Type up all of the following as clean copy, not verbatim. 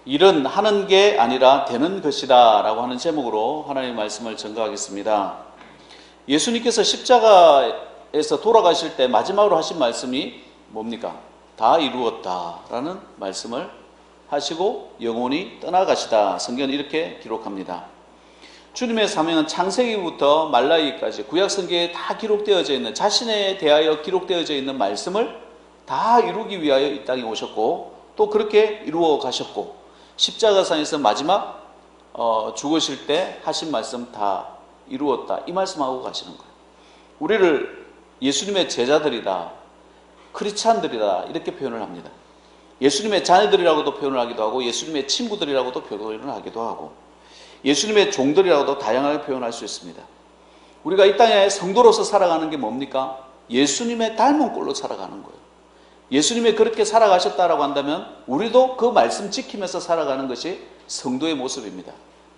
일은 하는 게 아니라 되는 것이다 라고 하는 제목으로 하나님의 말씀을 전가하겠습니다. 예수님께서 십자가에서 돌아가실 때 마지막으로 하신 말씀이 뭡니까? 다 이루었다 라는 말씀을 하시고 영원히 떠나가시다. 성경은 이렇게 기록합니다. 주님의 사명은 창세기부터 말라기까지 구약 성경에 다 기록되어져 있는, 자신에 대하여 기록되어져 있는 말씀을 다 이루기 위하여 이 땅에 오셨고 또 그렇게 이루어 가셨고, 십자가상에서 마지막 죽으실 때 하신 말씀 다 이루었다, 이 말씀하고 가시는 거예요. 우리를 예수님의 제자들이다, 크리스찬들이다 이렇게 표현을 합니다. 예수님의 자녀들이라고도 표현을 하기도 하고 예수님의 친구들이라고도 표현을 하기도 하고 예수님의 종들이라고도 다양하게 표현할 수 있습니다. 우리가 이 땅에 성도로서 살아가는 게 뭡니까? 예수님의 닮은 꼴로 살아가는 거예요. 예수님이 그렇게 살아가셨다라고 한다면 우리도 그 말씀 지키면서 살아가는 것이 성도의 모습입니다.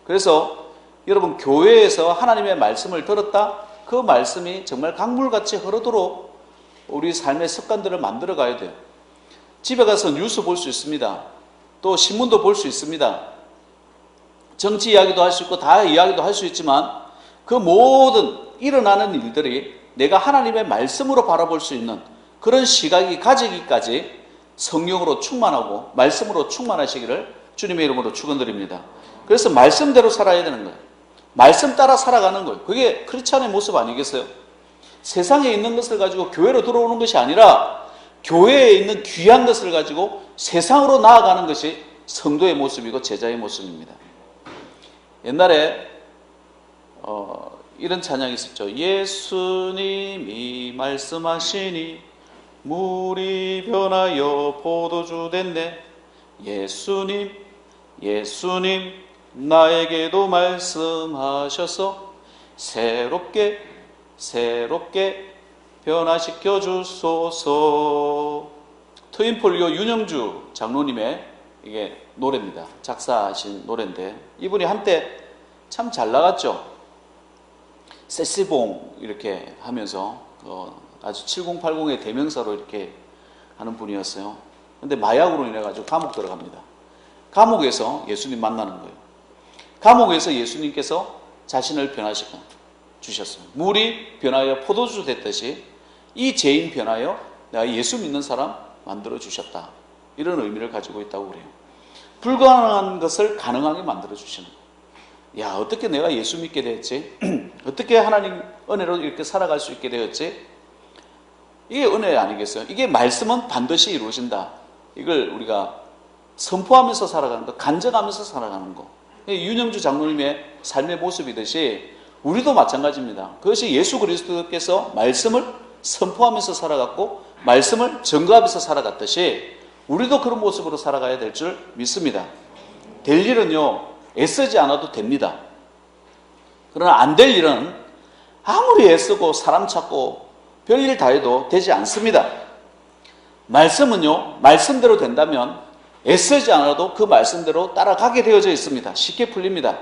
그래서 여러분, 교회에서 하나님의 말씀을 들었다, 그 말씀이 정말 강물같이 흐르도록 우리 삶의 습관들을 만들어 가야 돼요. 집에 가서 뉴스 볼 수 있습니다. 또 신문도 볼 수 있습니다. 정치 이야기도 할 수 있고 다 이야기도 할 수 있지만 그 모든 일어나는 일들이 내가 하나님의 말씀으로 바라볼 수 있는 그런 시각이 가지기까지 성령으로 충만하고 말씀으로 충만하시기를 주님의 이름으로 축원드립니다. 그래서 말씀대로 살아야 되는 거예요. 말씀 따라 살아가는 거예요. 그게 크리스찬의 모습 아니겠어요? 세상에 있는 것을 가지고 교회로 들어오는 것이 아니라 교회에 있는 귀한 것을 가지고 세상으로 나아가는 것이 성도의 모습이고 제자의 모습입니다. 옛날에 이런 찬양이 있었죠. 예수님이 말씀하시니 물이 변하여 포도주 됐네. 예수님 나에게도 말씀하셔서 새롭게 변화시켜 주소서. 트윈폴리오 윤영주 장로님의 이게 노래입니다. 작사하신 노래인데 이분이 한때 참 잘 나갔죠. 세시봉 이렇게 하면서 아주 7080의 대명사로 이렇게 하는 분이었어요. 근데 마약으로 인해 가지고 감옥 들어갑니다. 감옥에서 예수님 만나는 거예요. 감옥에서 예수님께서 자신을 변화시켜 주셨어요. 물이 변하여 포도주 됐듯이 이 죄인 변하여 내가 예수 믿는 사람 만들어 주셨다, 이런 의미를 가지고 있다고 그래요. 불가능한 것을 가능하게 만들어 주시는 거예요. 야, 어떻게 내가 예수 믿게 되었지? 어떻게 하나님 은혜로 이렇게 살아갈 수 있게 되었지? 이게 은혜 아니겠어요? 이게 말씀은 반드시 이루어진다, 이걸 우리가 선포하면서 살아가는 거, 간증하면서 살아가는 거. 윤영주 장로님의 삶의 모습이듯이 우리도 마찬가지입니다. 그것이 예수 그리스도께서 말씀을 선포하면서 살아갔고 말씀을 증거하면서 살아갔듯이 우리도 그런 모습으로 살아가야 될 줄 믿습니다. 될 일은요, 애쓰지 않아도 됩니다. 그러나 안 될 일은 아무리 애쓰고 사람 찾고 별일 다 해도 되지 않습니다. 말씀은요, 말씀대로 된다면 애쓰지 않아도 그 말씀대로 따라가게 되어져 있습니다. 쉽게 풀립니다.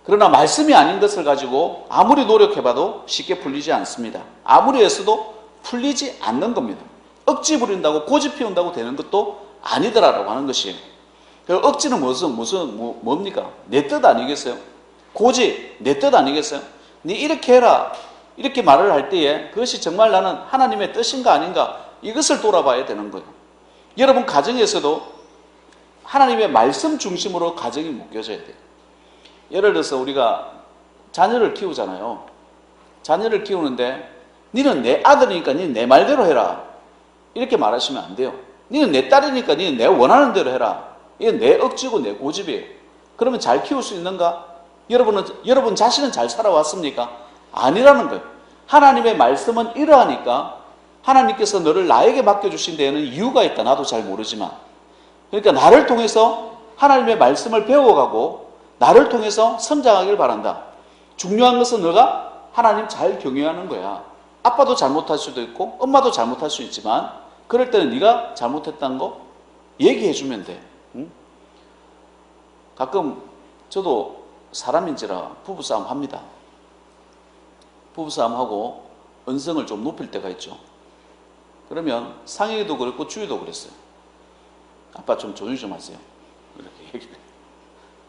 그러나 말씀이 아닌 것을 가지고 아무리 노력해봐도 쉽게 풀리지 않습니다. 아무리 애써도 풀리지 않는 겁니다. 억지 부린다고 고집 피운다고 되는 것도 아니더라라고 하는 것이에요. 억지는 뭡니까? 내 뜻 아니겠어요? 고집, 내 뜻 아니겠어요? 네 이렇게 해라, 이렇게 말을 할 때에 그것이 정말 나는 하나님의 뜻인가 아닌가, 이것을 돌아봐야 되는 거예요. 여러분 가정에서도 하나님의 말씀 중심으로 가정이 묶여져야 돼요. 예를 들어서 우리가 자녀를 키우잖아요. 자녀를 키우는데 너는 내 아들이니까 너는 내 말대로 해라, 이렇게 말하시면 안 돼요. 너는 내 딸이니까 너는 내 원하는 대로 해라. 이게 내 억지고 내 고집이에요. 그러면 잘 키울 수 있는가? 여러분 자신은 잘 살아왔습니까? 아니라는 거예요. 하나님의 말씀은 이러하니까 하나님께서 너를 나에게 맡겨주신 데에는 이유가 있다. 나도 잘 모르지만. 그러니까 나를 통해서 하나님의 말씀을 배워가고 나를 통해서 성장하길 바란다. 중요한 것은 너가 하나님 잘 경외하는 거야. 아빠도 잘못할 수도 있고 엄마도 잘못할 수 있지만 그럴 때는 네가 잘못했다는 거 얘기해 주면 돼. 응? 가끔 저도 사람인지라 부부싸움 합니다. 부부싸움하고 언성을 좀 높일 때가 있죠. 그러면 상혁이도 그랬고 주희도 그랬어요. 아빠 좀 조용히 좀 하세요, 이렇게. 얘기를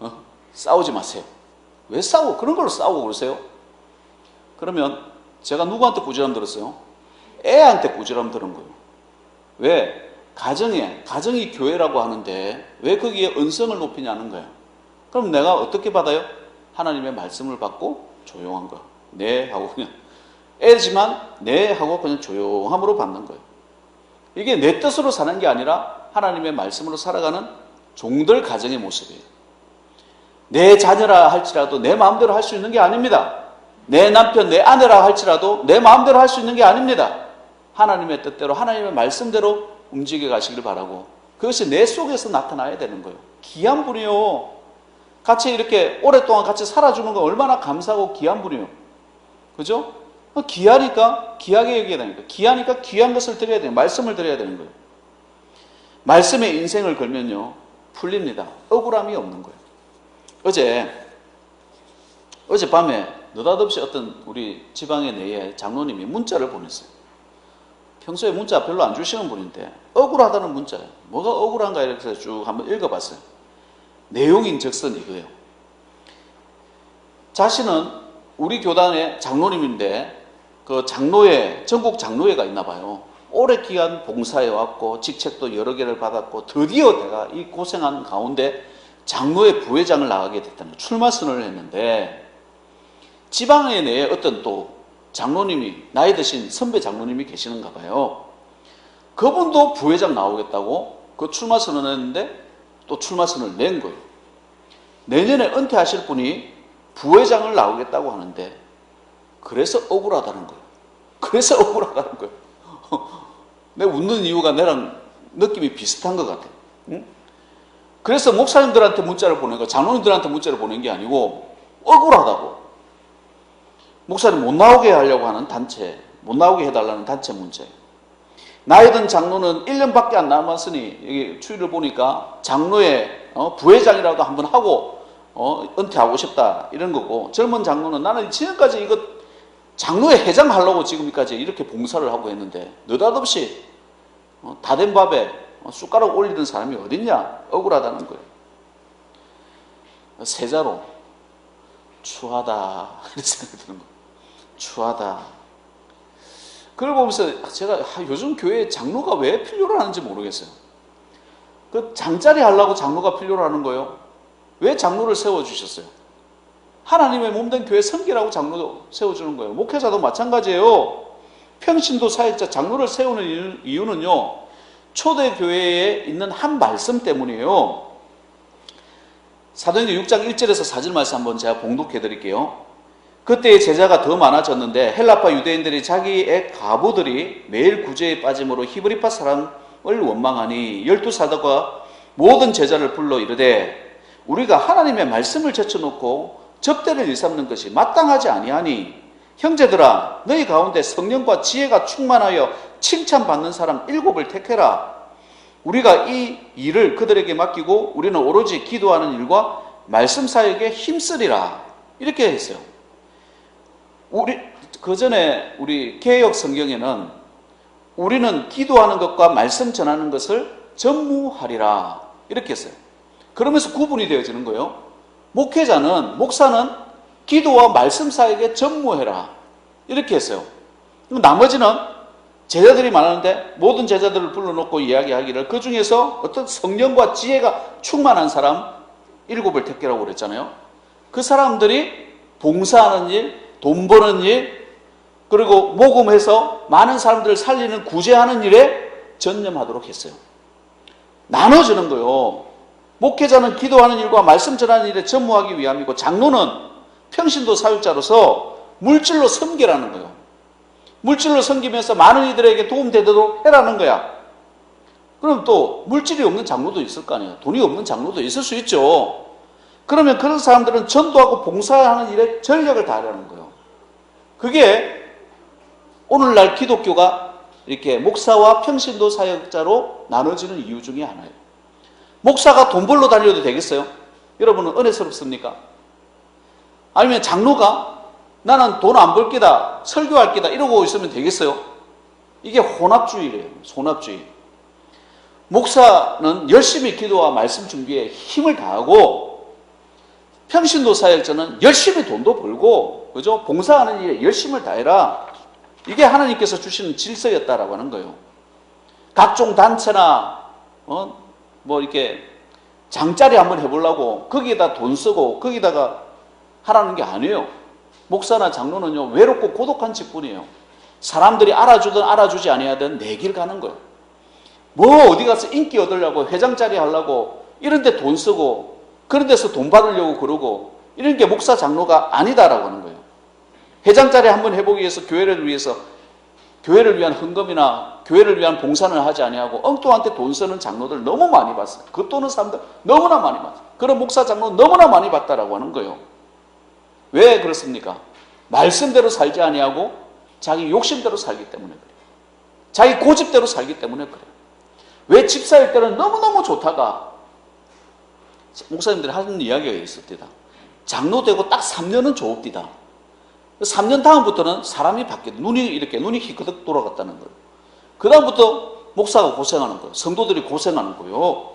해요. 싸우지 마세요. 왜 싸워? 그런 걸로 싸우고 그러세요? 그러면 제가 누구한테 꾸지람 들었어요? 애한테 꾸지람 들은 거예요. 왜? 가정이 교회라고 하는데 왜 거기에 언성을 높이냐는 거예요. 그럼 내가 어떻게 받아요? 하나님의 말씀을 받고 조용한 거. 네 하고 그냥 애지만 네 하고 그냥 조용함으로 받는 거예요. 이게 내 뜻으로 사는 게 아니라 하나님의 말씀으로 살아가는 종들 가정의 모습이에요. 내 자녀라 할지라도 내 마음대로 할 수 있는 게 아닙니다. 내 남편, 내 아내라 할지라도 내 마음대로 할 수 있는 게 아닙니다. 하나님의 뜻대로 하나님의 말씀대로 움직여 가시길 바라고 그것이 내 속에서 나타나야 되는 거예요. 귀한 분이요. 같이 이렇게 오랫동안 같이 살아주는 거 얼마나 감사하고 귀한 분이요. 그죠? 귀하니까 귀하게 여겨야 되니까 귀하니까 귀한 것을 드려야 돼요. 말씀을 드려야 되는 거예요. 말씀에 인생을 걸면요 풀립니다. 억울함이 없는 거예요. 어젯밤에 느닷없이 어떤 우리 지방의 내에 장로님이 문자를 보냈어요. 평소에 문자 별로 안 주시는 분인데 억울하다는 문자예요. 뭐가 억울한가 이렇게 해서 쭉 한번 읽어봤어요. 내용인 즉슨 이거예요. 자신은 우리 교단의 장로님인데 그 전국 장로회가 있나 봐요. 오래 기간 봉사해왔고 직책도 여러 개를 받았고 드디어 내가 이 고생한 가운데 장로회 부회장을 나가게 됐다는 거예요. 출마 선언을 했는데 지방에 내에 어떤 또 장로님이 나이 드신 선배 장로님이 계시는가 봐요. 그분도 부회장 나오겠다고 그 출마 선언을 했는데 또 출마 선언을 낸 거예요. 내년에 은퇴하실 분이 부회장을 나오겠다고 하는데 그래서 억울하다는 거예요. 그래서 억울하다는 거예요. 내가 웃는 이유가 나랑 느낌이 비슷한 것 같아요. 응? 그래서 목사님들한테 문자를 보낸 거, 장로님들한테 문자를 보낸 게 아니고 억울하다고. 목사님 못 나오게 하려고 하는 단체, 못 나오게 해달라는 단체 문제. 나이 든 장로는 1년밖에 안 남았으니 여기 추이를 보니까 장로의 부회장이라도 한번 하고 은퇴하고 싶다 이런 거고, 젊은 장로는 나는 지금까지 이거 장로회 회장 하려고 지금까지 이렇게 봉사를 하고 했는데 느닷없이 다 된 밥에 숟가락 올리는 사람이 어딨냐, 억울하다는 거예요. 세자로 추하다 이런 생각이 드는 거예요. 추하다. 그걸 보면서 제가 요즘 교회에 장로가 왜 필요로 하는지 모르겠어요. 그 장자리 하려고 장로가 필요로 하는 거예요. 왜 장로를 세워주셨어요? 하나님의 몸된 교회 섬기라고 장로도 세워주는 거예요. 목회자도 마찬가지예요. 평신도 사역자 장로를 세우는 이유는요, 초대교회에 있는 한 말씀 때문이에요. 사도행전 6장 1절에서 4절 말씀 한번 제가 봉독해 드릴게요. 그때의 제자가 더 많아졌는데 헬라파 유대인들이 자기의 과부들이 매일 구제에 빠짐으로 히브리파 사람을 원망하니 12사도가 모든 제자를 불러 이르되 우리가 하나님의 말씀을 제쳐놓고 접대를 일삼는 것이 마땅하지 아니하니 형제들아 너희 가운데 성령과 지혜가 충만하여 칭찬받는 사람 7을 택해라. 우리가 이 일을 그들에게 맡기고 우리는 오로지 기도하는 일과 말씀 사역에 힘쓰리라. 이렇게 했어요. 그 전에 우리 개역 성경에는 우리는 기도하는 것과 말씀 전하는 것을 전무하리라 이렇게 했어요. 그러면서 구분이 되어지는 거예요. 목사는 기도와 말씀 사역에 전무해라 이렇게 했어요. 나머지는 제자들이 많았는데 모든 제자들을 불러놓고 이야기하기를 그 중에서 어떤 성령과 지혜가 충만한 사람 7을 택하라고 그랬잖아요. 그 사람들이 봉사하는 일, 돈 버는 일, 그리고 모금해서 많은 사람들을 살리는 구제하는 일에 전념하도록 했어요. 나눠주는 거예요. 목회자는 기도하는 일과 말씀 전하는 일에 전무하기 위함이고 장로는 평신도 사역자로서 물질로 섬기라는 거예요. 물질로 섬기면서 많은 이들에게 도움되도록 해라는 거야. 그럼 또 물질이 없는 장로도 있을 거 아니에요. 돈이 없는 장로도 있을 수 있죠. 그러면 그런 사람들은 전도하고 봉사하는 일에 전력을 다하라는 거예요. 그게 오늘날 기독교가 이렇게 목사와 평신도 사역자로 나눠지는 이유 중에 하나예요. 목사가 돈 벌러 다녀도 되겠어요? 여러분은 은혜스럽습니까? 아니면 장로가 나는 돈 안 벌 끼다, 설교할 끼다 이러고 있으면 되겠어요? 이게 혼합주의래요. 혼합주의. 목사는 열심히 기도와 말씀 준비에 힘을 다하고 평신도 사역자는 열심히 돈도 벌고 그죠? 봉사하는 일에 열심을 다해라. 이게 하나님께서 주시는 질서였다라고 하는 거예요. 각종 단체나 뭐 이렇게 장짜리 한번 해보려고 거기에다 돈 쓰고 거기다가 하라는 게 아니에요. 목사나 장로는요 외롭고 고독한 직분이에요. 사람들이 알아주든 알아주지 아니하든 내 길 가는 거예요. 뭐 어디 가서 인기 얻으려고 회장짜리 하려고 이런 데 돈 쓰고 그런 데서 돈 받으려고 그러고 이런 게 목사 장로가 아니다라고 하는 거예요. 회장짜리 한번 해보기 위해서 교회를 위한 헌금이나 교회를 위한 봉사를 하지 아니하고 엉뚱한테 돈 쓰는 장로들 너무 많이 봤어요. 그 돈은 사람들 너무나 많이 봤어요. 그런 목사 장로 너무나 많이 봤다라고 하는 거예요. 왜 그렇습니까? 말씀대로 살지 아니하고 자기 욕심대로 살기 때문에 그래요. 자기 고집대로 살기 때문에 그래요. 왜 집사일 때는 너무너무 좋다가 목사님들이 하는 이야기가 있었대다. 장로 되고 딱 3년은 좋읍디다. 3년 다음부터는 사람이 바뀌어 눈이 희끗 돌아갔다는 거예요. 그 다음부터 목사가 고생하는 거예요. 성도들이 고생하는 거예요.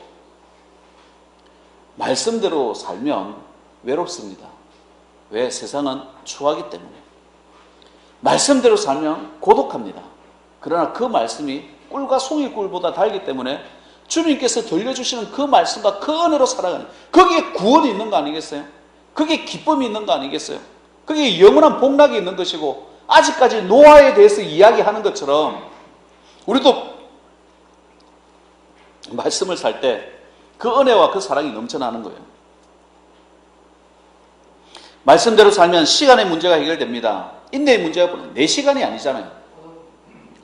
말씀대로 살면 외롭습니다. 왜? 세상은 추하기 때문에. 말씀대로 살면 고독합니다. 그러나 그 말씀이 꿀과 송이꿀보다 달기 때문에 주님께서 들려주시는 그 말씀과 그 은혜로 살아가는, 거기에 구원이 있는 거 아니겠어요? 거기에 기쁨이 있는 거 아니겠어요? 거기에 영원한 복락이 있는 것이고, 아직까지 노아에 대해서 이야기하는 것처럼 우리도 말씀을 살 때 그 은혜와 그 사랑이 넘쳐나는 거예요. 말씀대로 살면 시간의 문제가 해결됩니다. 인내의 문제가 내 시간이 아니잖아요.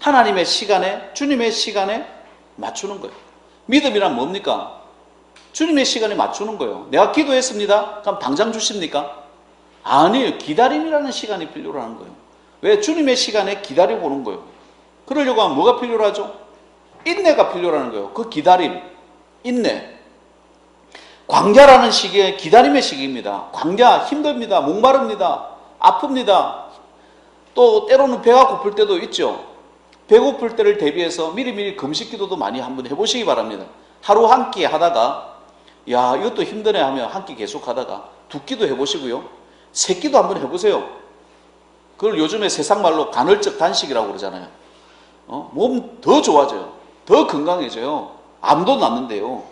하나님의 시간에, 주님의 시간에 맞추는 거예요. 믿음이란 뭡니까? 주님의 시간에 맞추는 거예요. 내가 기도했습니다. 그럼 당장 주십니까? 아니에요. 기다림이라는 시간이 필요로 하는 거예요. 왜? 주님의 시간에 기다리고 오는 거예요. 그러려고 하면 뭐가 필요로 하죠? 인내가 필요로 하는 거예요. 그 기다림, 인내. 광야라는 시기에 기다림의 시기입니다. 광야 힘듭니다. 목마릅니다. 아픕니다. 또 때로는 배가 고플 때도 있죠. 배고플 때를 대비해서 미리미리 금식 기도도 많이 한번 해보시기 바랍니다. 하루 한 끼 하다가 야 이것도 힘드네 하면 한 끼 계속 하다가 두 끼도 해보시고요. 세 끼도 한번 해보세요. 그걸 요즘에 세상 말로 간헐적 단식이라고 그러잖아요. 몸 더 좋아져요. 더 건강해져요. 암도 낫는데요.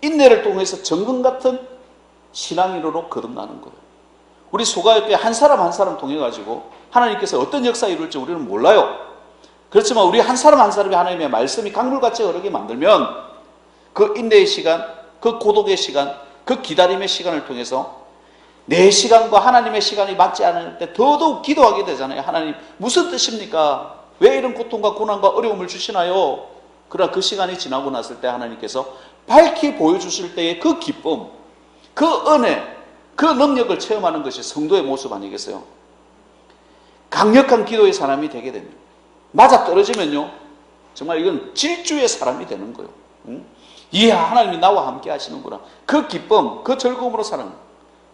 인내를 통해서 정금 같은 신앙인으로 거듭나는 거예요. 우리 소가교회 한 사람 한 사람 통해 가지고 하나님께서 어떤 역사 이룰지 우리는 몰라요. 그렇지만 우리 한 사람 한 사람이 하나님의 말씀이 강물같이 흐르게 만들면 그 인내의 시간, 그 고독의 시간, 그 기다림의 시간을 통해서 내 시간과 하나님의 시간이 맞지 않을 때 더더욱 기도하게 되잖아요. 하나님 무슨 뜻입니까? 왜 이런 고통과 고난과 어려움을 주시나요? 그러나 그 시간이 지나고 났을 때 하나님께서 밝히 보여주실 때의 그 기쁨, 그 은혜, 그 능력을 체험하는 것이 성도의 모습 아니겠어요? 강력한 기도의 사람이 되게 됩니다. 맞아 떨어지면요 정말 이건 질주의 사람이 되는 거예요. 이야 하나님이 나와 함께 하시는구나. 그 기쁨, 그 즐거움으로 사는 거예요.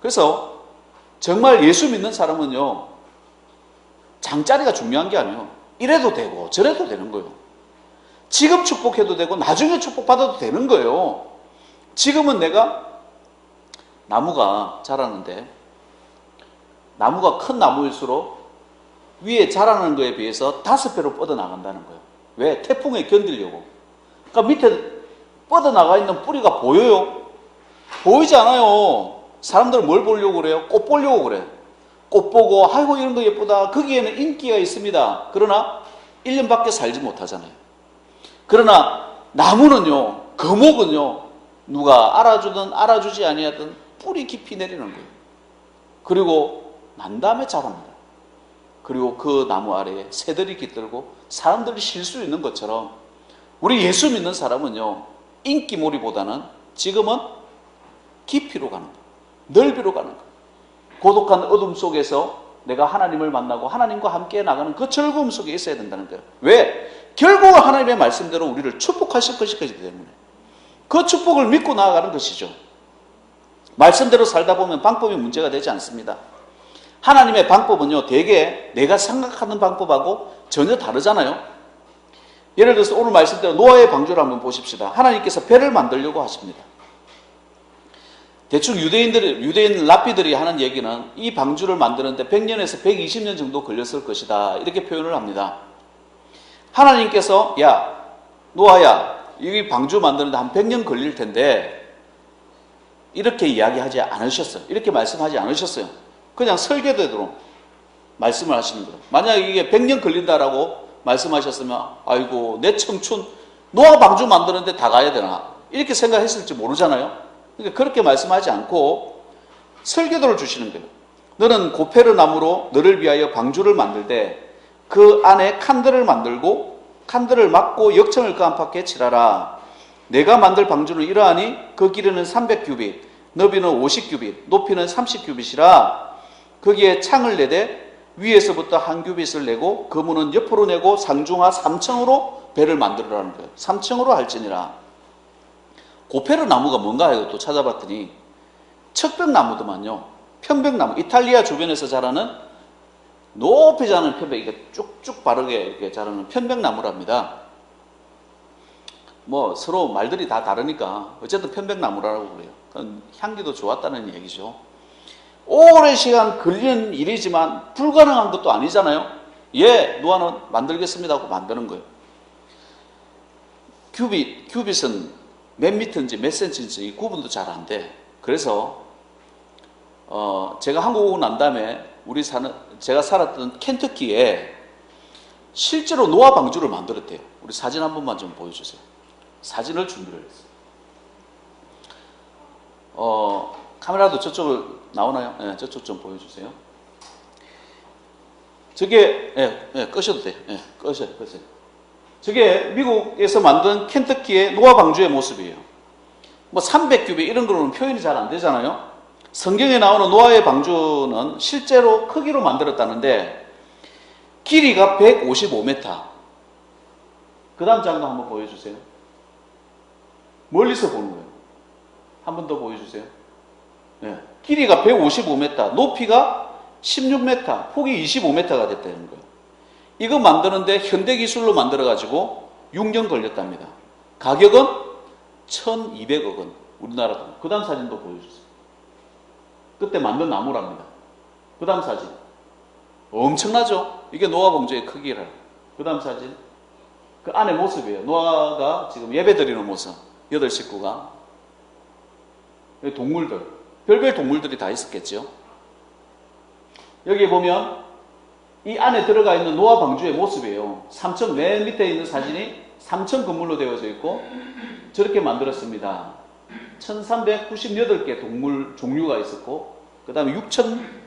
그래서 정말 예수 믿는 사람은요 장자리가 중요한 게 아니에요. 이래도 되고 저래도 되는 거예요. 지금 축복해도 되고 나중에 축복받아도 되는 거예요. 지금은 내가 나무가 자라는데 나무가 큰 나무일수록 위에 자라는 거에 비해서 5배로 뻗어나간다는 거예요. 왜? 태풍에 견디려고. 그러니까 밑에 뻗어나가 있는 뿌리가 보여요? 보이지 않아요. 사람들은 뭘 보려고 그래요? 꽃 보려고 그래요. 꽃 보고 아이고 이런 거 예쁘다. 거기에는 인기가 있습니다. 그러나 1년밖에 살지 못하잖아요. 그러나 나무는요, 거목은요, 누가 알아주든 알아주지 아니하든 뿌리 깊이 내리는 거예요. 그리고 난 다음에 자랍니다. 그리고 그 나무 아래에 새들이 깃들고 사람들이 쉴 수 있는 것처럼 우리 예수 믿는 사람은요, 인기몰이보다는 지금은 깊이로 가는 거예요. 넓이로 가는 거예요. 고독한 어둠 속에서 내가 하나님을 만나고 하나님과 함께 나가는 그 즐거움 속에 있어야 된다는 거예요. 왜? 결국 하나님의 말씀대로 우리를 축복하실 것이기 때문에 그 축복을 믿고 나아가는 것이죠. 말씀대로 살다 보면 방법이 문제가 되지 않습니다. 하나님의 방법은요 대개 내가 생각하는 방법하고 전혀 다르잖아요. 예를 들어서 오늘 말씀대로 노아의 방주를 한번 보십시다. 하나님께서 배를 만들려고 하십니다. 대충 유대인 랍비들이 하는 얘기는 이 방주를 만드는데 100년에서 120년 정도 걸렸을 것이다. 이렇게 표현을 합니다. 하나님께서 야 노아야 이 방주 만드는데 한 100년 걸릴 텐데 이렇게 이야기하지 않으셨어요. 이렇게 말씀하지 않으셨어요. 그냥 설계대로 말씀을 하시는 거예요. 만약에 이게 100년 걸린다라고 말씀하셨으면 아이고 내 청춘 노아 방주 만드는데 다 가야 되나 이렇게 생각했을지 모르잖아요. 그러니까 그렇게 말씀하지 않고 설계도를 주시는 거예요. 너는 고페르 나무로 너를 위하여 방주를 만들되 그 안에 칸들을 만들고 칸들을 막고 역청을 그 안팎에 칠하라. 내가 만들 방주는 이러하니 그 길이는 300규빗, 너비는 50규빗, 높이는 30규빗이라. 거기에 창을 내되 위에서부터 한 규빗을 내고 그 문은 옆으로 내고 상중하 3층으로 배를 만들으라는 거예요. 3층으로 할지니라. 고페르 나무가 뭔가 해서 또 찾아봤더니 척벽나무더만요. 편백나무, 이탈리아 주변에서 자라는 높이 자라는 편백, 이게 쭉쭉 바르게 이렇게 자라는 편백나무랍니다. 뭐 서로 말들이 다 다르니까 어쨌든 편백나무라고 그래요. 향기도 좋았다는 얘기죠. 오랜 시간 걸리는 일이지만 불가능한 것도 아니잖아요. 예, 노아는 만들겠습니다 하고 만드는 거예요. 규빗은 몇 미터인지 몇 센치인지 구분도 잘 안 돼. 그래서 제가 한국 오고 난 다음에 제가 살았던 켄터키에 실제로 노아 방주를 만들었대요. 우리 사진 한 번만 좀 보여주세요. 사진을 준비를 했어요. 카메라도 저쪽을 나오나요? 네, 저쪽 좀 보여주세요. 저게 끄셔도 돼요. 끄세요. 저게 미국에서 만든 켄터키의 노아 방주의 모습이에요. 뭐 300규빗 이런 거로는 표현이 잘 안 되잖아요. 성경에 나오는 노아의 방주는 실제로 크기로 만들었다는데 길이가 155m. 그 다음 장도 한번 보여주세요. 멀리서 보는 거예요. 한 번 더 보여주세요. 네. 길이가 155m, 높이가 16m, 폭이 25m가 됐다는 거예요. 이거 만드는데 현대기술로 만들어가지고 6년 걸렸답니다. 가격은 1200억 원. 우리나라 돈. 그 다음 사진도 보여주세요. 그때 만든 나무랍니다. 그 다음 사진. 엄청나죠? 이게 노아 방주의 크기라. 그 다음 사진. 그 안의 모습이에요. 노아가 지금 예배드리는 모습. 8식구가. 동물들. 별별 동물들이 다 있었겠죠. 여기 보면 이 안에 들어가 있는 노아 방주의 모습이에요. 3층 맨 밑에 있는 사진이 3층 건물로 되어져 있고 저렇게 만들었습니다. 1398개 동물 종류가 있었고 그 다음에 6000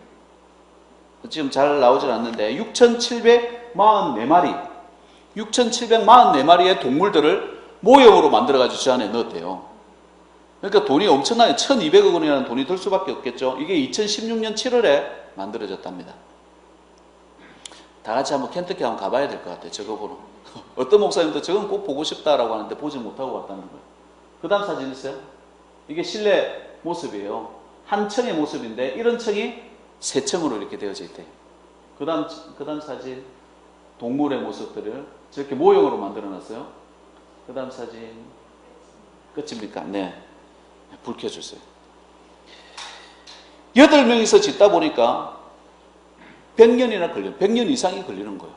지금 잘 나오진 않는데 6744마리 6744마리의 동물들을 모형으로 만들어가지고 저 안에 넣었대요. 그러니까 돈이 엄청나게 1200억 원이라는 돈이 들 수밖에 없겠죠. 이게 2016년 7월에 만들어졌답니다. 다 같이 한번 켄터키 한번 가봐야 될 것 같아요. 저거 보러. 어떤 목사님도 저건 꼭 보고 싶다라고 하는데 보지 못하고 왔다는 거예요. 그 다음 사진 있어요? 이게 실내 모습이에요. 한 층의 모습인데 이런 층이 세 층으로 이렇게 되어져 있대요. 그 다음 사진 동물의 모습들을 저렇게 모형으로 만들어 놨어요. 그 다음 사진 끝입니까? 네. 불 켜주세요. 8명이서 짓다 보니까 100년이나 걸려요. 100년 이상이 걸리는 거예요.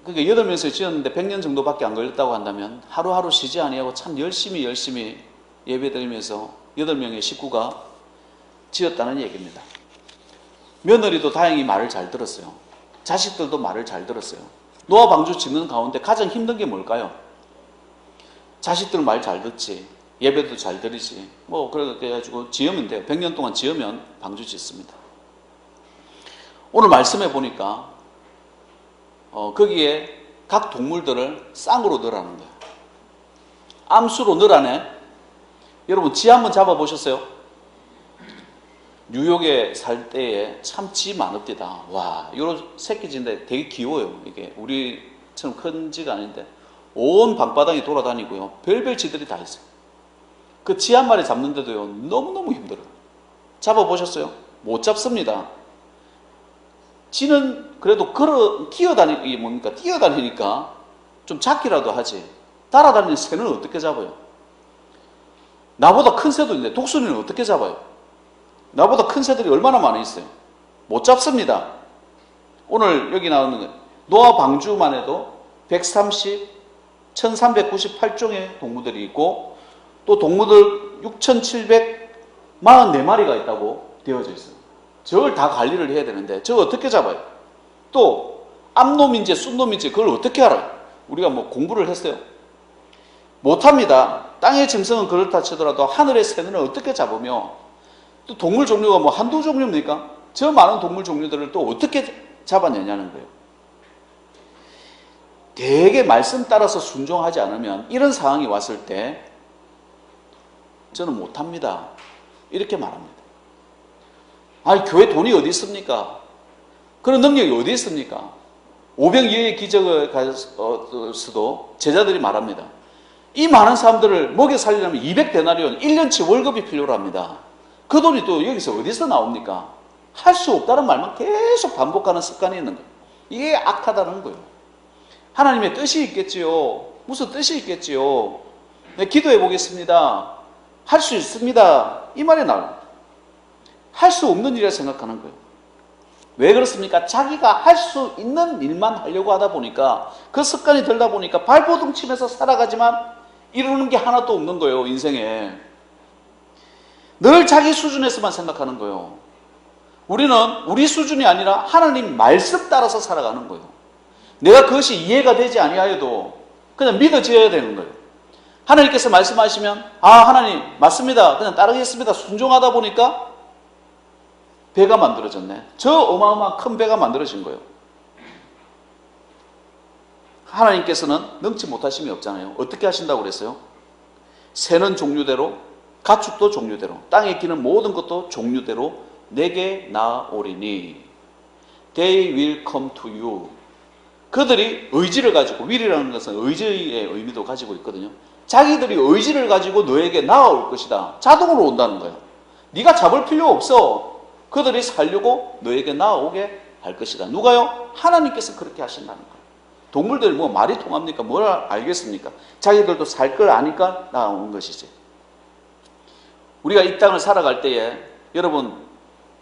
그러니까 8명에서 지었는데 100년 정도밖에 안 걸렸다고 한다면 하루하루 쉬지 아니하고 참 열심히 예배드리면서 8명의 식구가 지었다는 얘기입니다. 며느리도 다행히 말을 잘 들었어요. 자식들도 말을 잘 들었어요. 노아 방주 짓는 가운데 가장 힘든 게 뭘까요? 자식들 말 잘 듣지, 예배도 잘 드리지, 뭐 그렇게 해가지고 지으면 돼요. 100년 동안 지으면 방주 짓습니다. 오늘 말씀해 보니까 거기에 각 동물들을 쌍으로 넣으라는 거예요. 암수로 넣으라네. 여러분 쥐 한번 잡아보셨어요? 뉴욕에 살 때에 참 쥐 많읍디다. 와, 이런 새끼 쥐인데 되게 귀여워요. 이게 우리처럼 큰 쥐가 아닌데 온 방바닥에 돌아다니고요. 별별 쥐들이 다 있어요. 그 쥐 한 마리 잡는데도요 너무너무 힘들어요. 잡아보셨어요? 못 잡습니다. 지는 그래도 뛰어다니니까 좀 잡기라도 하지. 달아다니는 새는 어떻게 잡아요? 나보다 큰 새도 있는데 독수리는 어떻게 잡아요? 나보다 큰 새들이 얼마나 많이 있어요? 못 잡습니다. 오늘 여기 나오는 거 노아 방주만 해도 1398종의 동물들이 있고 또 동물들 6744마리가 있다고 되어져 있어요. 저걸 다 관리를 해야 되는데 저걸 어떻게 잡아요? 또 암놈인지 쑥놈인지 그걸 어떻게 알아요? 우리가 뭐 공부를 했어요? 못합니다. 땅의 짐승은 그렇다 치더라도 하늘의 새는 어떻게 잡으며 또 동물 종류가 뭐 한두 종류입니까? 저 많은 동물 종류들을 또 어떻게 잡아내냐는 거예요. 되게 말씀 따라서 순종하지 않으면 이런 상황이 왔을 때 저는 못합니다. 이렇게 말합니다. 아니 교회 돈이 어디 있습니까? 그런 능력이 어디 있습니까? 오병이어의 기적을 가져서도 제자들이 말합니다. 이 많은 사람들을 먹여 살리려면 200데나리온 1년치 월급이 필요로 합니다. 그 돈이 또 여기서 어디서 나옵니까? 할 수 없다는 말만 계속 반복하는 습관이 있는 거예요. 이게 악하다는 거예요. 하나님의 뜻이 있겠지요. 무슨 뜻이 있겠지요. 네, 기도해 보겠습니다. 할 수 있습니다. 이 말이 나와요. 할 수 없는 일이라 생각하는 거예요. 왜 그렇습니까? 자기가 할 수 있는 일만 하려고 하다 보니까 그 습관이 들다 보니까 발버둥 치면서 살아가지만 이루는 게 하나도 없는 거예요. 인생에. 늘 자기 수준에서만 생각하는 거예요. 우리는 우리 수준이 아니라 하나님 말씀 따라서 살아가는 거예요. 내가 그것이 이해가 되지 아니하여도 그냥 믿어져야 되는 거예요. 하나님께서 말씀하시면 하나님 맞습니다. 그냥 따르겠습니다. 순종하다 보니까 배가 만들어졌네. 저 어마어마한 큰 배가 만들어진 거예요. 하나님께서는 능치 못하심이 없잖아요. 어떻게 하신다고 그랬어요? 새는 종류대로, 가축도 종류대로, 땅에 기는 모든 것도 종류대로 내게 나오리니 They will come to you. 그들이 의지를 가지고, will이라는 것은 의지의 의미도 가지고 있거든요. 자기들이 의지를 가지고 너에게 나아올 것이다. 자동으로 온다는 거예요. 네가 잡을 필요 없어. 그들이 살려고 너에게 나아오게 할 것이다. 누가요? 하나님께서 그렇게 하신다는 거예요. 동물들 뭐 말이 통합니까? 뭘 알겠습니까? 자기들도 살 걸 아니까 나오는 것이지. 우리가 이 땅을 살아갈 때에 여러분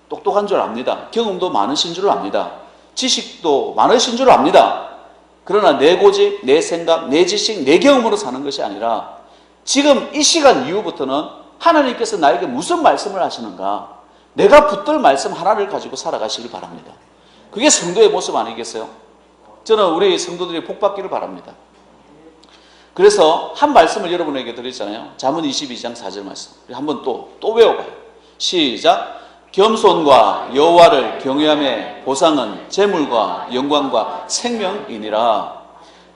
똑똑한 줄 압니다. 경험도 많으신 줄 압니다. 지식도 많으신 줄 압니다. 그러나 내 고집, 내 생각, 내 지식, 내 경험으로 사는 것이 아니라 지금 이 시간 이후부터는 하나님께서 나에게 무슨 말씀을 하시는가, 내가 붙들 말씀 하나를 가지고 살아가시길 바랍니다. 그게 성도의 모습 아니겠어요? 저는 우리 성도들이 복받기를 바랍니다. 그래서 한 말씀을 여러분에게 드렸잖아요. 잠언 22장 4절 말씀. 한번 또 외워봐요. 시작. 겸손과 여호와를 경외함의 보상은 재물과 영광과 생명이니라.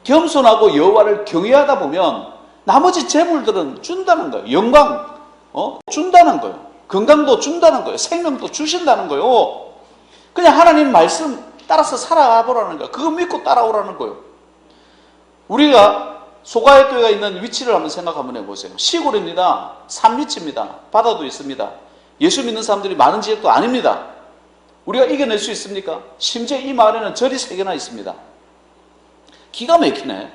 겸손하고 여호와를 경외하다 보면 나머지 재물들은 준다는 거예요. 영광 준다는 거예요. 건강도 준다는 거예요. 생명도 주신다는 거예요. 그냥 하나님 말씀 따라서 살아보라는 거예요. 그거 믿고 따라오라는 거예요. 우리가 소가의 교회가 있는 위치를 한번 생각 한번 해보세요. 시골입니다. 산 위치입니다. 바다도 있습니다. 예수 믿는 사람들이 많은 지역도 아닙니다. 우리가 이겨낼 수 있습니까? 심지어 이 마을에는 절이 3개나 있습니다. 기가 막히네.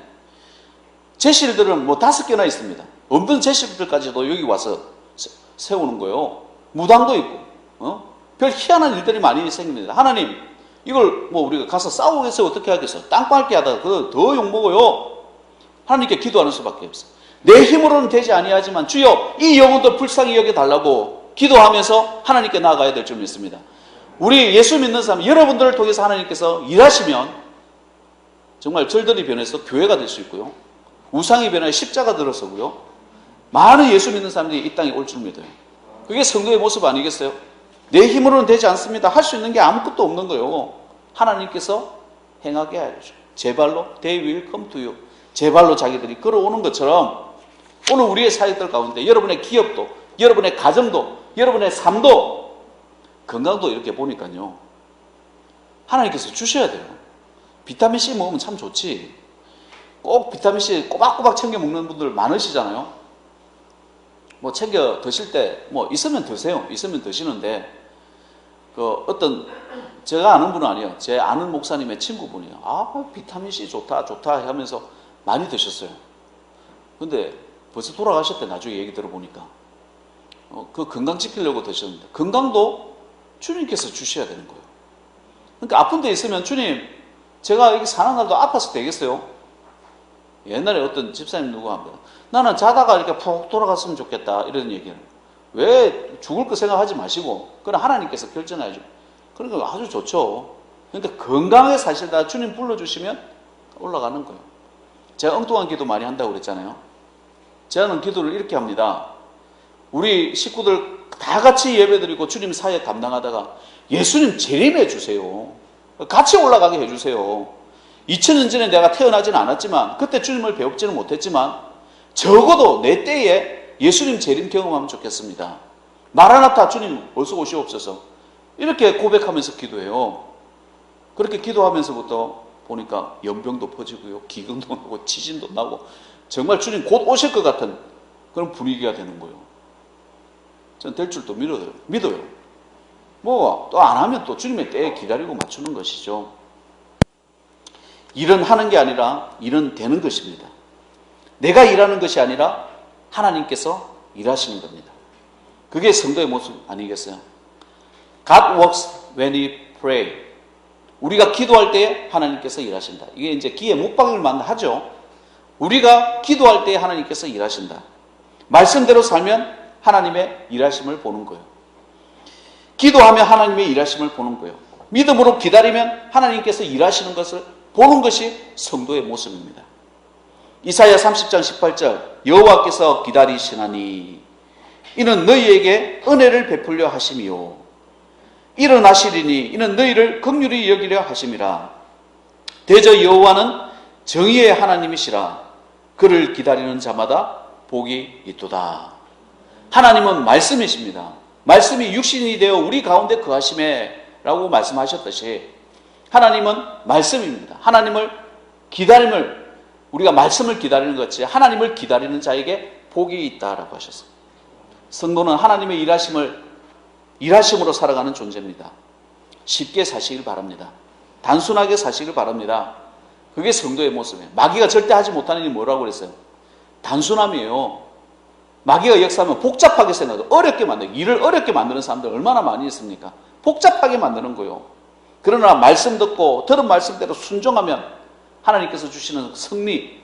제실들은 뭐 5개나 있습니다. 없는 제실들까지도 여기 와서 세우는 거예요. 무당도 있고, 별 희한한 일들이 많이 생깁니다. 하나님, 이걸 뭐 우리가 가서 싸우겠어요? 어떻게 하겠어요? 땅 밟게 하다가 그거 더 욕먹어요. 하나님께 기도하는 수밖에 없어요. 내 힘으로는 되지 아니하지만 주여 이 영혼도 불쌍히 여겨달라고 기도하면서 하나님께 나아가야 될 줄 믿습니다. 우리 예수 믿는 사람, 여러분들을 통해서 하나님께서 일하시면 정말 절들이 변해서 교회가 될 수 있고요. 우상이 변해 십자가 들어서고요. 많은 예수 믿는 사람들이 이 땅에 올 줄 믿어요. 그게 성도의 모습 아니겠어요? 내 힘으로는 되지 않습니다. 할 수 있는 게 아무것도 없는 거예요. 하나님께서 행하게 하죠. 제 발로 they will come to you. 제 발로 자기들이 걸어오는 것처럼 오늘 우리의 사역들 가운데 여러분의 기업도, 여러분의 가정도, 여러분의 삶도, 건강도 이렇게 보니까요. 하나님께서 주셔야 돼요. 비타민C 먹으면 참 좋지. 꼭 비타민C 꼬박꼬박 챙겨 먹는 분들 많으시잖아요. 뭐 챙겨 드실 때 뭐 있으면 드세요. 있으면 드시는데 어떤 제가 아는 분은 아니에요. 제 아는 목사님의 친구분이에요. 아, 비타민C 좋다 하면서 많이 드셨어요. 근데 벌써 돌아가셨대. 나중에 얘기 들어보니까 그 건강 지키려고 드셨는데, 건강도 주님께서 주셔야 되는 거예요. 그러니까 아픈 데 있으면, 주님 제가 여기 사는 날도 아파서 되겠어요? 옛날에 어떤 집사님 누구 하면, 나는 자다가 이렇게 푹 돌아갔으면 좋겠다 이런 얘기를. 왜 죽을 거 생각하지 마시고, 그건 하나님께서 결정하죠. 그러니까 아주 좋죠. 그러니까 건강하게 사실다 주님 불러주시면 올라가는 거예요. 제가 엉뚱한 기도 많이 한다고 그랬잖아요. 저는 기도를 이렇게 합니다. 우리 식구들 다 같이 예배드리고 주님 사역 감당하다가 예수님 재림해 주세요. 같이 올라가게 해주세요. 2000년 전에 내가 태어나지는 않았지만, 그때 주님을 배웁지는 못했지만, 적어도 내 때에 예수님 재림 경험하면 좋겠습니다. 마라나타 주님 어서 오시옵소서. 이렇게 고백하면서 기도해요. 그렇게 기도하면서부터 보니까 연병도 퍼지고요, 기근도 나고 지진도 나고, 정말 주님 곧 오실 것 같은 그런 분위기가 되는 거예요. 전 될 줄도 믿어요. 뭐 또 안 하면 또 주님의 때에 기다리고 맞추는 것이죠. 일은 하는 게 아니라 일은 되는 것입니다. 내가 일하는 것이 아니라 하나님께서 일하시는 겁니다. 그게 성도의 모습 아니겠어요? God works when we pray. 우리가 기도할 때 하나님께서 일하신다. 이게 이제 귀에 못박을만 하죠. 우리가 기도할 때 하나님께서 일하신다. 말씀대로 살면 하나님의 일하심을 보는 거예요. 기도하면 하나님의 일하심을 보는 거예요. 믿음으로 기다리면 하나님께서 일하시는 것을 보는 것이 성도의 모습입니다. 이사야 30장 18절, 여호와께서 기다리시나니 이는 너희에게 은혜를 베풀려 하심이요 일어나시리니 이는 너희를 긍휼히 여기려 하심이라. 대저 여호와는 정의의 하나님이시라. 그를 기다리는 자마다 복이 있도다. 하나님은 말씀이십니다. 말씀이 육신이 되어 우리 가운데 거하심에 라고 말씀하셨듯이, 하나님은 말씀입니다. 하나님을 기다림을, 우리가 말씀을 기다리는 것 같이 하나님을 기다리는 자에게 복이 있다라고 하셨어요. 성도는 하나님의 일하심으로 살아가는 존재입니다. 쉽게 사시길 바랍니다. 단순하게 사시길 바랍니다. 그게 성도의 모습이에요. 마귀가 절대 하지 못하는 일이 뭐라고 그랬어요? 단순함이에요. 마귀가 역사하면 복잡하게 생각하고 어렵게 만들고, 일을 어렵게 만드는 사람들 얼마나 많이 있습니까? 복잡하게 만드는 거예요. 그러나 말씀 듣고 들은 말씀대로 순종하면 하나님께서 주시는 승리,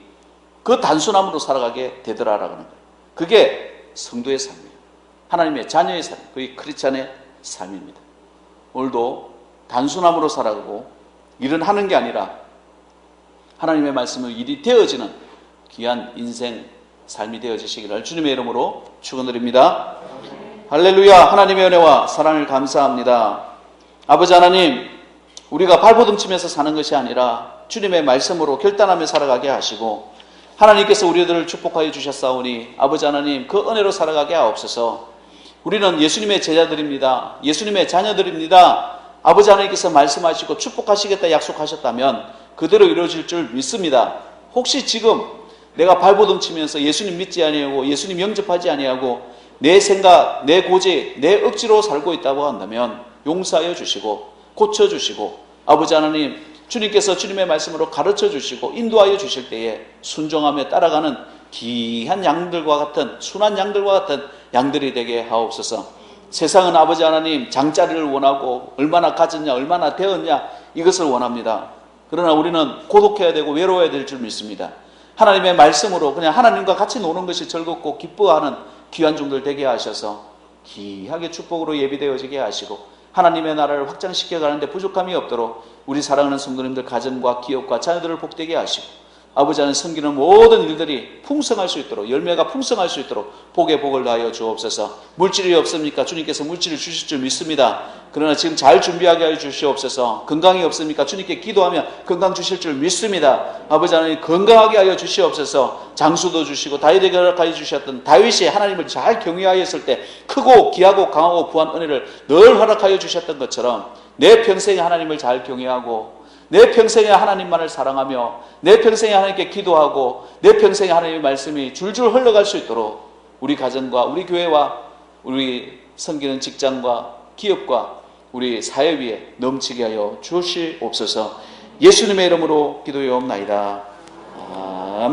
그 단순함으로 살아가게 되더라라는 거예요. 그게 성도의 삶이에요. 하나님의 자녀의 삶, 그게 크리스찬의 삶입니다. 오늘도 단순함으로 살아가고 일은 하는 게 아니라 하나님의 말씀으로 일이 되어지는 귀한 인생 삶이 되어지시기를 주님의 이름으로 축원드립니다. 할렐루야. 하나님의 은혜와 사랑을 감사합니다. 아버지 하나님, 우리가 발버둥치면서 사는 것이 아니라 주님의 말씀으로 결단하며 살아가게 하시고, 하나님께서 우리들을 축복하여 주셨사오니 아버지 하나님 그 은혜로 살아가게 하옵소서. 우리는 예수님의 제자들입니다. 예수님의 자녀들입니다. 아버지 하나님께서 말씀하시고 축복하시겠다 약속하셨다면 그대로 이루어질 줄 믿습니다. 혹시 지금 내가 발버둥치면서 예수님 믿지 아니하고 예수님 영접하지 아니하고 내 생각, 내 고집, 내 억지로 살고 있다고 한다면 용서하여 주시고 고쳐주시고, 아버지 하나님 주님께서 주님의 말씀으로 가르쳐 주시고 인도하여 주실 때에 순종하며 따라가는 귀한 양들과 같은, 순한 양들과 같은 양들이 되게 하옵소서. 세상은 아버지 하나님 장자리를 원하고 얼마나 가졌냐 얼마나 되었냐 이것을 원합니다. 그러나 우리는 고독해야 되고 외로워야 될 줄 믿습니다. 하나님의 말씀으로 그냥 하나님과 같이 노는 것이 즐겁고 기뻐하는 귀한 종들 되게 하셔서 귀하게 축복으로 예비되어지게 하시고 하나님의 나라를 확장시켜 가는데 부족함이 없도록 우리 사랑하는 성도님들 가정과 기업과 자녀들을 복되게 하시고, 아버지 하나님 섬기는 모든 일들이 풍성할 수 있도록, 열매가 풍성할 수 있도록 복에 복을 다하여 주옵소서. 물질이 없습니까? 주님께서 물질을 주실 줄 믿습니다. 그러나 지금 잘 준비하게 하여 주시옵소서. 건강이 없습니까? 주님께 기도하면 건강 주실 줄 믿습니다. 아버지 하나님 건강하게 하여 주시옵소서. 장수도 주시고 다윗에게 허락하여 주셨던 다윗이 하나님을 잘 경외하였을 때 크고 귀하고 강하고 부한 은혜를 늘 허락하여 주셨던 것처럼 내 평생에 하나님을 잘 경외하고 내 평생에 하나님만을 사랑하며 내 평생에 하나님께 기도하고 내 평생에 하나님의 말씀이 줄줄 흘러갈 수 있도록 우리 가정과 우리 교회와 우리 섬기는 직장과 기업과 우리 사회 위에 넘치게 하여 주시옵소서. 예수님의 이름으로 기도하옵나이다.